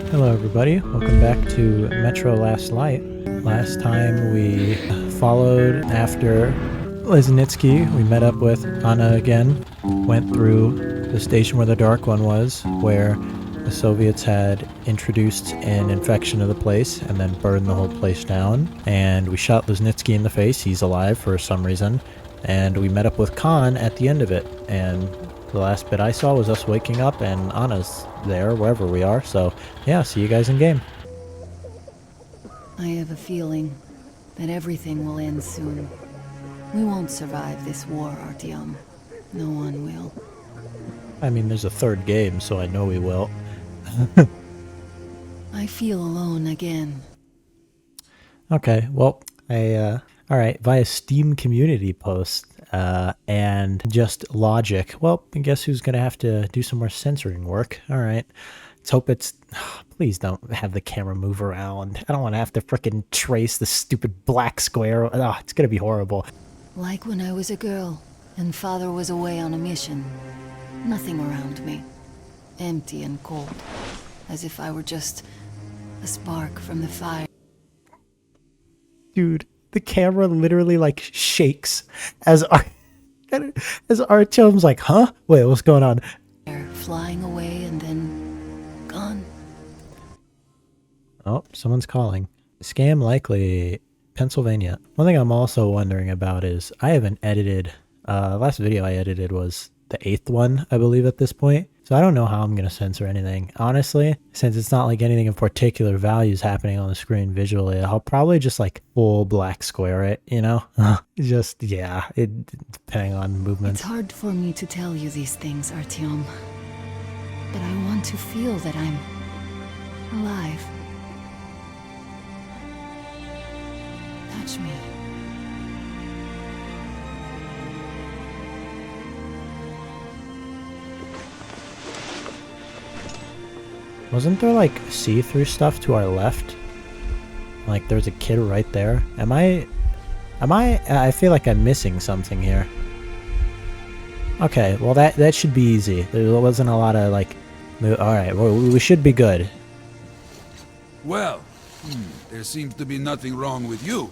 Hello everybody, welcome back to Metro Last Light. Last time we followed after Lesnitsky. We met up with Anna again, went through the station where the Dark One was, where the Soviets had introduced an infection of the place and then burned the whole place down. And we shot Lesnitsky in the face, he's alive for some reason. And we met up with Khan at the end of it, and the last bit I saw was us waking up and Anna's there, wherever we are, so yeah, see you guys in game. I have a feeling that everything will end soon. We won't survive this war, Artyom. No one will. I mean, there's a third game, so I know we will. I feel alone again. Okay, well, alright, via Steam community post, and just logic. Well, I guess who's gonna have to do some more censoring work? Alright, let's hope it's... Please don't have the camera move around. I don't want to have to frickin' trace the stupid black square. Oh, it's gonna be horrible. Like when I was a girl, and father was away on a mission. Nothing around me. Empty and cold. As if I were just a spark from the fire. Dude, the camera literally like shakes as Artyom's like, huh? Wait, what's going on? Flying away and then gone. Oh, someone's calling. Scam likely, Pennsylvania. One thing I'm also wondering about is I haven't edited, last video I edited was the 8th one, I believe, at this point. So I don't know how I'm going to censor anything. Honestly, since it's not like anything of particular value is happening on the screen visually, I'll probably just like full black square it, you know? Just, yeah, depending on movement. It's hard for me to tell you these things, Artyom. But I want to feel that I'm alive. Touch me. Wasn't there like see-through stuff to our left? Like there's a kid right there. I feel like I'm missing something here. Okay, well that should be easy. There wasn't a lot of like, alright, well, we should be good. Well, there seems to be nothing wrong with you.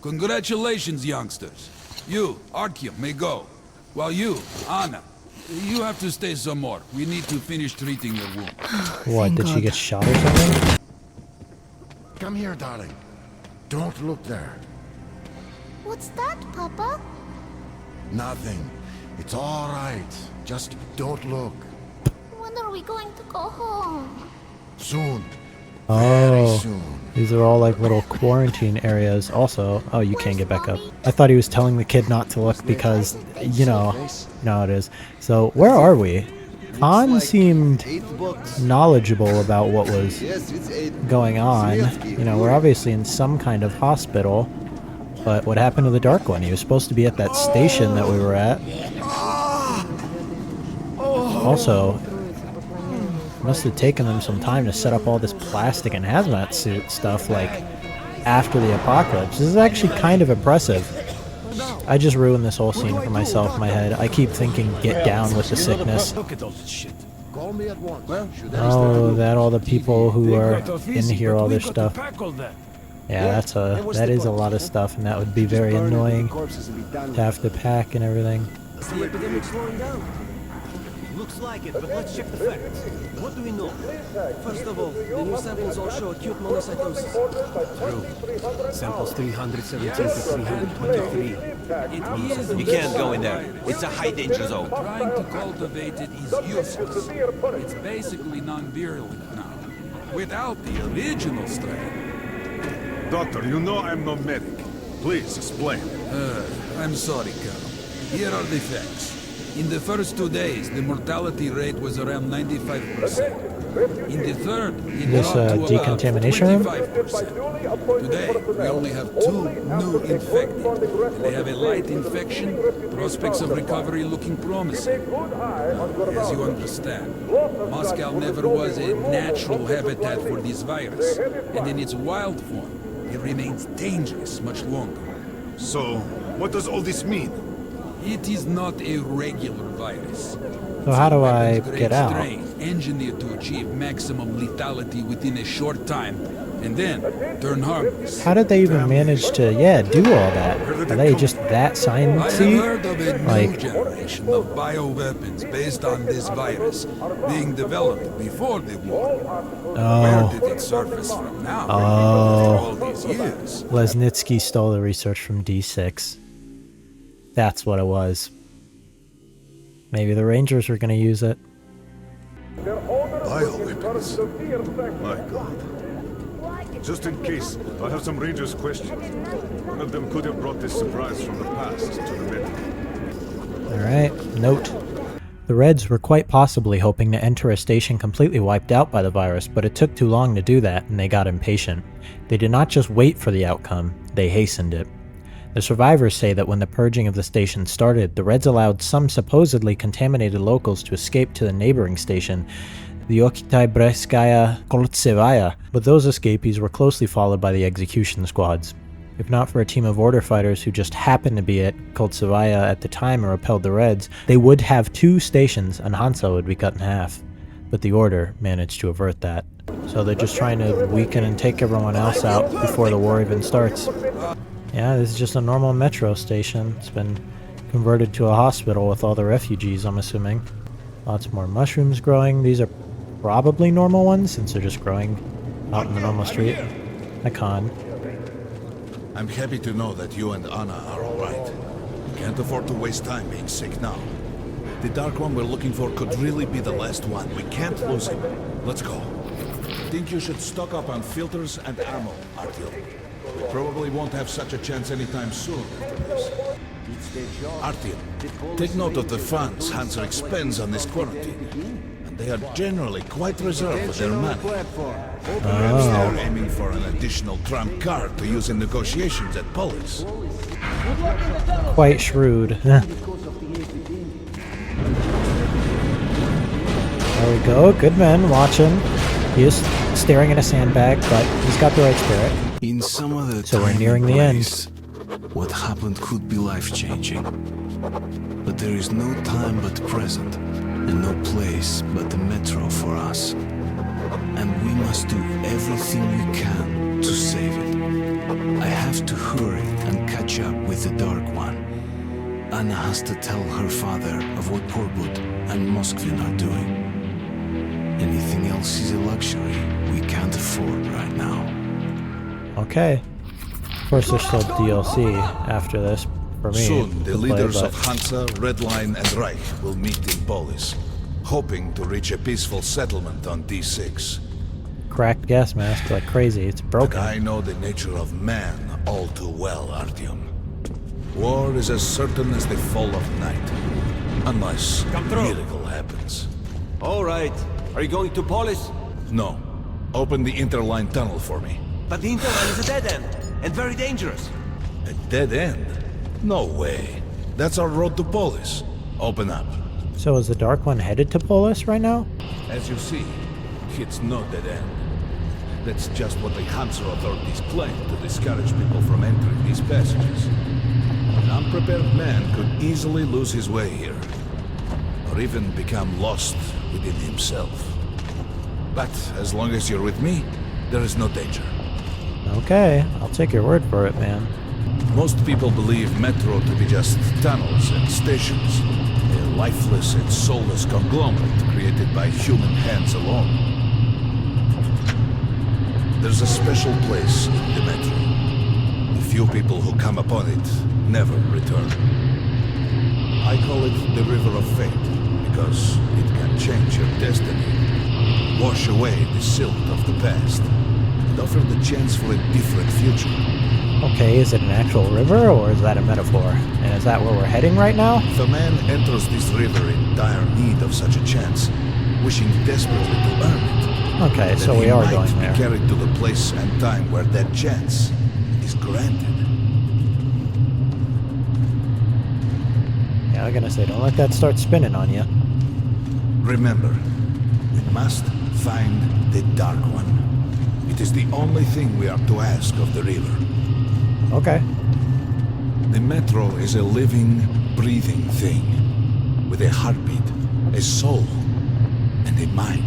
Congratulations, youngsters. You, Artyom, may go. While you, Anna, you have to stay some more. We need to finish treating your wound. What, did she get shot or something? Come here, darling. Don't look there. What's that, Papa? Nothing. It's all right. Just don't look. When are we going to go home? Soon. Very Oh, soon. these are all like little quarantine areas also. Oh, you can't get back up. I thought he was telling the kid not to look because, you know, it is. So, where are we? Khan seemed knowledgeable about what was going on. You know, we're obviously in some kind of hospital. But what happened to the Dark One? He was supposed to be at that station that we were at. Also, must have taken them some time to set up all this plastic and hazmat suit stuff, like, after the apocalypse. This is actually kind of impressive. I just ruined this whole scene for myself in my head. I keep thinking, get down with the sickness. Oh, that all the people who are in here, all this stuff. Yeah, that is a lot of stuff, and that would be very annoying to have to pack and everything. The epidemic's slowing down. Looks like it, but let's check the facts. What do we know? First of all, the new samples all show acute monocytosis. True. Samples 317 to 323. You can't go in there. It's a high danger zone. Trying to cultivate it is useless. It's basically non-virulent now. Without the original strain. Doctor, you know I'm no medic. Please explain. I'm sorry, Colonel. Here are the facts. In the first 2 days, the mortality rate was around 95%. In the third, it This, dropped to decontamination room? about 25%. Today, we only have 2 new infected. They have a light infection, prospects of recovery looking promising. As you understand, Moscow never was a natural habitat for this virus, and in its wild form, it remains dangerous much longer. So, what does all this mean? It is not a regular virus. So how do I Weapon's get great out? strain, engineered to achieve maximum lethality within a short time, and then turn harmless. How did they even manage to, do all that? Are they just that I have sciencey? heard of a new Like- generation of bioweapons based on this virus being developed before the war. Where did it surface from now? After all these years. Lesnitsky stole the research from D6. That's what it was. Maybe the Rangers were going to use it. Bioweapons. My God. Just in case, I have some Rangers' questions. One of them could have brought this surprise from the past to the metro. Alright, note. The Reds were quite possibly hoping to enter a station completely wiped out by the virus, but it took too long to do that, and they got impatient. They did not just wait for the outcome, they hastened it. The survivors say that when the purging of the station started, the Reds allowed some supposedly contaminated locals to escape to the neighboring station, the Oktyabrskyaya Koltsevaya, but those escapees were closely followed by the execution squads. If not for a team of order fighters who just happened to be at Koltsevaya at the time and repelled the Reds, they would have 2 stations and Hansa would be cut in half. But the Order managed to avert that. So they're just trying to weaken and take everyone else out before the war even starts. Yeah, this is just a normal metro station. It's been converted to a hospital with all the refugees, I'm assuming. Lots more mushrooms growing. These are probably normal ones since they're just growing out in the normal street. Hi, Khan. I'm happy to know that you and Anna are all right. Can't afford to waste time being sick now. The Dark One we're looking for could really be the last one. We can't lose him. Let's go. Think you should stock up on filters and ammo, Artyom. We probably won't have such a chance anytime soon after this. Artyom, take note of the funds Hansa expends on this quarantine. And they are generally quite reserved with their money. Perhaps they're aiming for an additional trump card to use in negotiations at Polis. Quite shrewd. There we go. Good man, watching. He is staring at a sandbag, but he's got the right spirit. In some other So we're time nearing and the end. place, what happened could be life-changing. But there is no time but present, and no place but the metro for us. And we must do everything we can to save it. I have to hurry and catch up with the Dark One. Anna has to tell her father of what Korbut and Moskvin are doing. Anything else is a luxury we can't afford right now. Okay. Of course, there's still DLC after this for me. Soon, the to play, leaders but- of Hansa, Red Line, and Reich will meet in Polis, hoping to reach a peaceful settlement on D6. Cracked gas mask like crazy. It's But broken. I know the nature of man all too well, Artyom. War is as certain as the fall of night. Unless a miracle happens. All right. Are you going to Polis? No. Open the interline tunnel for me. But the interline is a dead end, and very dangerous. A dead end? No way. That's our road to Polis. Open up. So is the Dark One headed to Polis right now? As you see, it's no dead end. That's just what the Hansa authorities claim to discourage people from entering these passages. An unprepared man could easily lose his way here, or even become lost within himself. But as long as you're with me, there is no danger. Okay, I'll take your word for it, man. Most people believe Metro to be just tunnels and stations, a lifeless and soulless conglomerate created by human hands alone. There's a special place in the Metro. The few people who come upon it never return. I call it the River of Fate, because it can change your destiny, wash away the silt of the past, and offer the chance for a different future. Okay, is it an actual river, or is that a metaphor? And is that where we're heading right now? If a man enters this river in dire need of such a chance, wishing desperately to earn it, Okay, then so he we are might going be there. carried to the place and time where that chance is granted. Yeah, I'm gonna say, don't let that start spinning on you. Remember, we must find the Dark One. It is the only thing we are to ask of the river. Okay. The Metro is a living, breathing thing with a heartbeat, a soul, and a mind.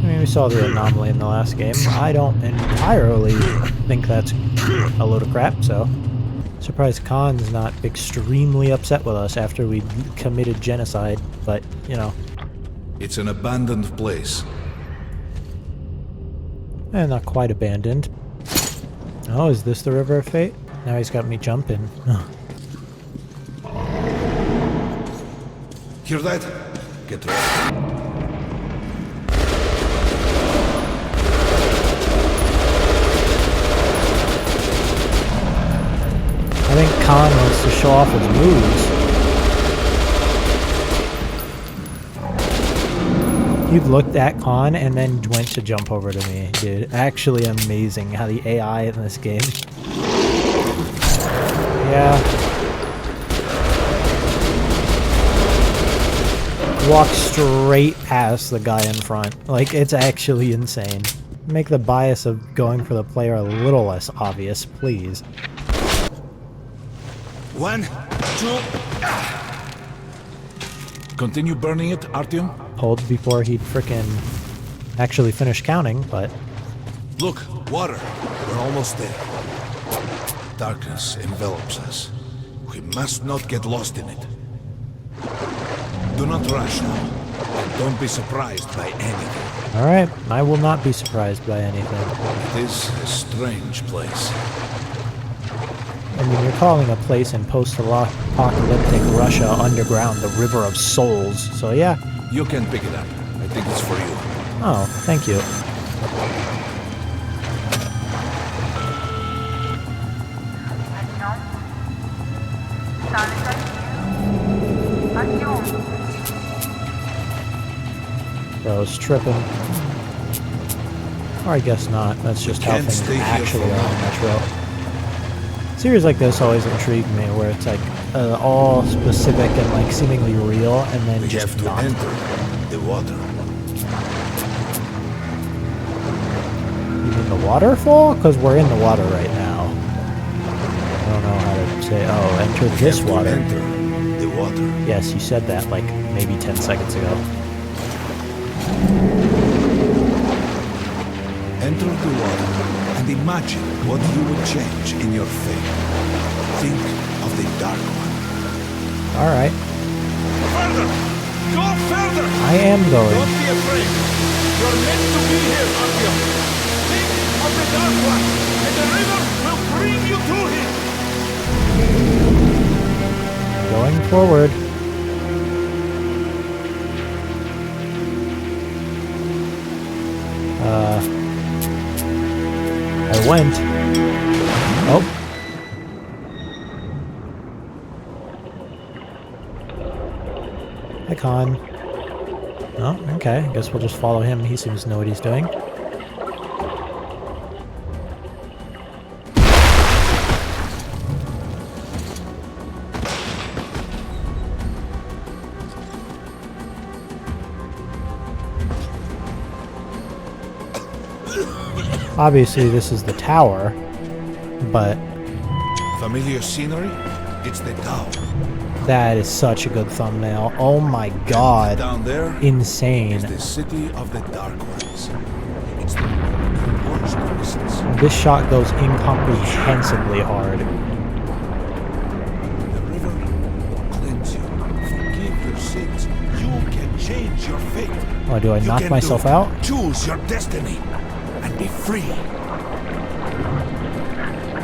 I mean, we saw the anomaly in the last game. I don't entirely think that's a load of crap, so... Surprised Khan's not extremely upset with us after we committed genocide, but, you know... It's an abandoned place. Not quite abandoned. Oh, is this the River of Fate? Now he's got me jumping. Hear that? Get ready. I think Khan wants to show off his moves. You looked at Khan and then went to jump over to me, dude. Actually amazing how the AI in this game. Yeah. Walk straight past the guy in front. Like, it's actually insane. Make the bias of going for the player a little less obvious, please. 1, 2. Continue burning it, Artyom. Hold before he'd frickin' actually finish counting, but... Look, water. We're almost there. Darkness envelops us. We must not get lost in it. Do not rush now, and don't be surprised by anything. Alright, I will not be surprised by anything. It is a strange place. I mean, you're calling a place in post-apocalyptic Russia underground the River of Souls, so yeah. You can pick it up. I think it's for you. Oh, thank you. Bro's tripping. Or I guess not. That's just how things actually are in Metro. Series like this always intrigue me, where it's like all specific and like seemingly real, and then We just have to not. enter the water. You mean the waterfall? Because we're in the water right now. I don't know how to say. Oh, enter this Have to water. enter the water. Yes, you said that like maybe 10 seconds ago. Enter the water and imagine what you would change in your fate. Think of the Dark One. All right, Further! Go further! I am going. Don't be afraid. You're meant to be here, Artyom. Think of the Dark One, and the river will bring you to him. Going forward. I went. Oh. Hi, Khan. Oh, okay. I guess we'll just follow him. He seems to know what he's doing. Obviously, this is the tower, but Familiar scenery? It's the tower. that is such a good thumbnail. Oh my god. Down there Insane. is the city of the Dark Ones. It's the worst places. This shot goes incomprehensibly hard. The river will cleanse you, forgive your sins. You can change your fate. Oh, do I You knock can myself do it. out? Choose your destiny and be free.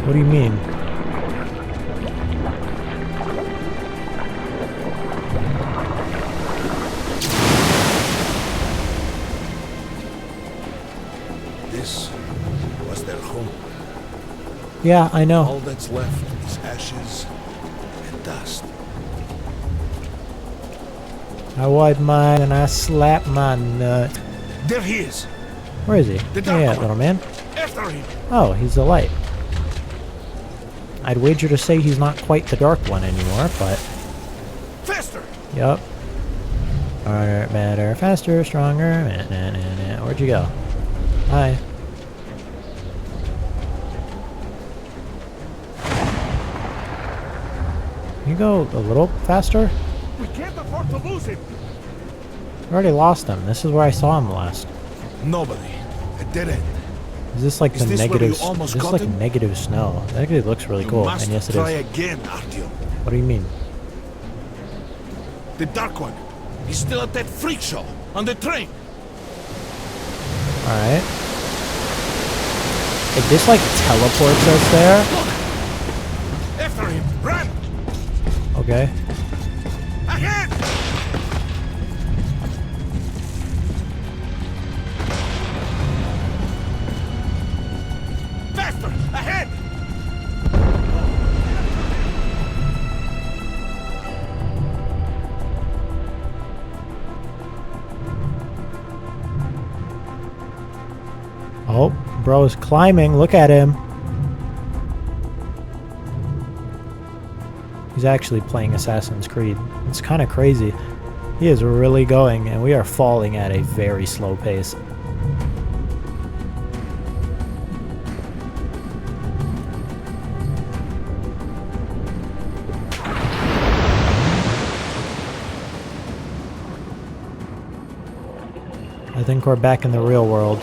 What do you mean? This was their home. Yeah, I know. All that's left is ashes and dust. I wipe mine and I slap my nut. There he is. Where is he? The Oh, dark yeah, one. little man. After him. Oh, he's the light. I'd wager to say he's not quite the dark one anymore, but... Faster. Yup. Harder, better, faster, stronger. Where'd you go? Hi. Can you go a little faster? We can't afford to lose him. I already lost him. This is where I saw him last. Nobody. A dead end. Is this like Is the this where negative? you almost This is got like him? negative snow. That actually looks really You cool. must And yes, it try is. again, Artyom. What do you mean? The Dark One. He's still at that freak show on the train. All right. If this like teleports us there. Look! After him! Run! Okay. Ahead! Faster! Ahead! Oh, bro is climbing. Look at him. He's actually playing Assassin's Creed. It's kind of crazy. He is really going, and we are falling at a very slow pace. I think we're back in the real world.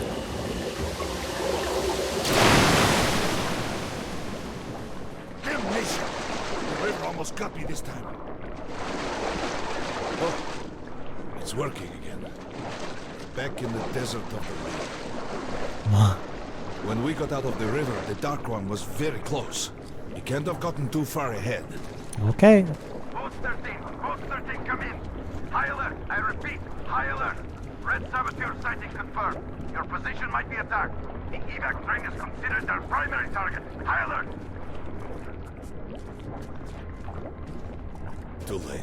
Damnation! The river almost got me this time. Oh, it's working again. Back in the desert of the river. When we got out of the river, the Dark One was very close. He can't have gotten too far ahead. Okay. Post 13, come in. High alert, I repeat, high alert. Red saboteur sighting confirmed. Your position might be attacked. The evac train is considered their primary target. High alert. Too late.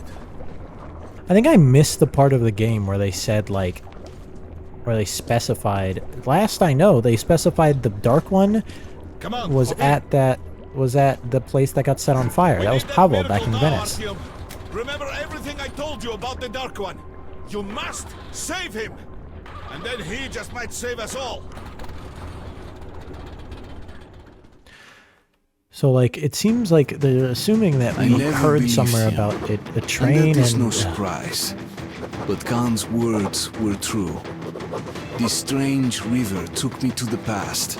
I think I missed the part of the game where they said, like, where they specified, last I know, they specified the Dark One Come on, was okay. was at the place that got set on fire. We That was need Pavel miracle back in now, Venice. Artyom. Remember everything I told you about the Dark One. You must save him. And then he just might save us all. So, like, it seems like they're assuming that I we never heard believed somewhere him. about a And train that is no and... surprise. But Khan's words were true. This strange river took me to the past.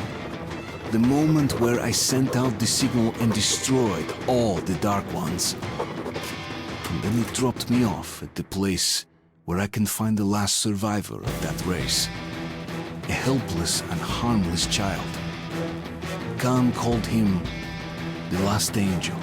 The moment where I sent out the signal and destroyed all the Dark Ones. And then it dropped me off at the place where I can find the last survivor of that race. A helpless and harmless child. Khan called him the last angel.